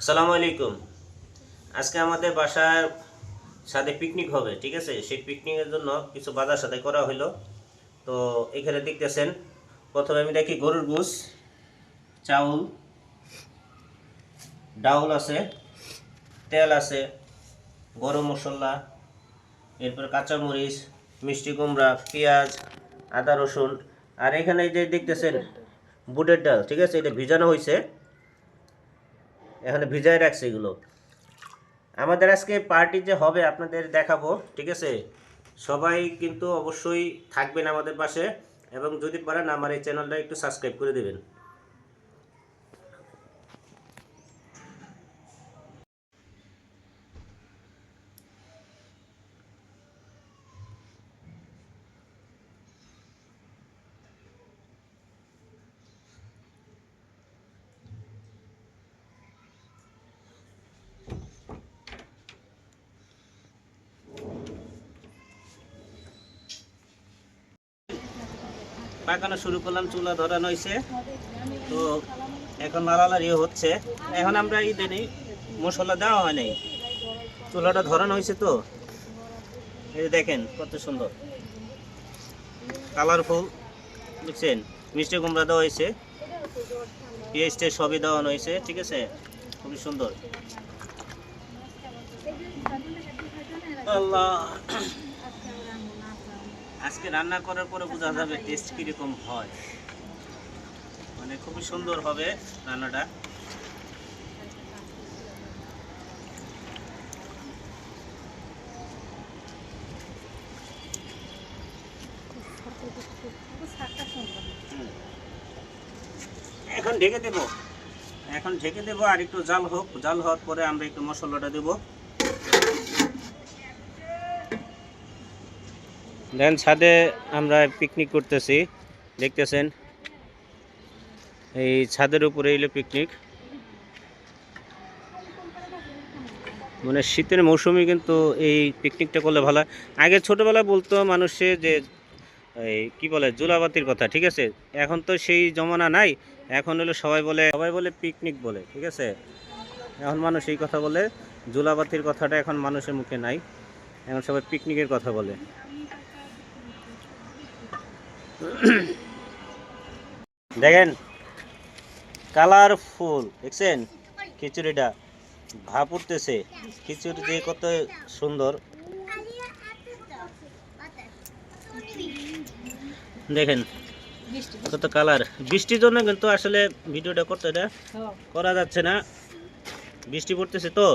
আসসালামু আলাইকুম। আজকে আমাদের বাসার সাথে পিকনিক হবে, ঠিক আছে? সেই পিকনিকের জন্য কিছু বাজার সাথে করা হলো। তো এখানে দেখতেছেন, প্রথমে আমি দেখি গরুর গোশ, চাউল, ডাউল আছে, তেল আছে, গরম মশলা, এরপর কাঁচামরিচ, মিষ্টি কুমড়া, পেঁয়াজ, আদা রসুন। আর এখানে যে দেখতেছেন বুটের ডাল, ঠিক আছে? এটা ভিজানো হয়েছে, এখানে ভিজায় রাখছে এগুলো। আমাদের আজকে পার্টি যে হবে আপনাদের দেখাবো, ঠিক আছে? সবাই কিন্তু অবশ্যই থাকবেন আমাদের পাশে, এবং যদি পারেন আমার এই চ্যানেলটা একটু সাবস্ক্রাইব করে দেবেন। পাকানো শুরু করলাম, চুলা ধরানো হয়েছে। তো এখন লালালারি হচ্ছে। এখন আমরা এই দিনই মশলা দেওয়া হয় নাই, চুলাটা ধরানো হয়েছে। তো এই যে দেখেন কত সুন্দর কালারফুল, বুঝছেন? মিষ্টি কুমড়া দেওয়া হয়েছে, পেঁয়াজটা সবই দেওয়ানো হয়েছে, ঠিক আছে? খুবই সুন্দর। আল্লাহ, আজকে রান্না করার পরে বোঝা যাবে টেস্ট কিরকম হয়। মানে খুবই সুন্দর হবে রান্নাটা। এখন ঢেকে দেব, এখন ঢেকে দেবো, আর একটু জাল হোক। জাল হওয়ার পরে আমরা একটু মশলাটা দেব। দেন ছাদে আমরা পিকনিক করতেছি, দেখতেছেন এই ছাদের উপরে এলে পিকনিক। মানে শীতের মৌসুমে কিন্তু এই পিকনিকটা করলে ভালো হয়। আগে ছোটোবেলায় বলতো মানুষে যে এই কি বলে জুলাবাতির কথা, ঠিক আছে? এখন তো সেই জমানা নাই। এখন হলো সবাই বলে পিকনিক বলে, ঠিক আছে? এখন মানুষ এই কথা বলে, জুলাবাতির কথাটা এখন মানুষের মুখে নাই। এখন সবাই পিকনিকের কথা বলে। দেখেন কালারফুল, দেখছেন খিচুড়িটা ভাপ উঠতেছে। খিচুড়ি যে কত সুন্দর দেখেন, কত কালার। বৃষ্টির জন্য কিন্তু আসলে ভিডিওটা করতে করা যাচ্ছে না, বৃষ্টি পড়তেছে তো।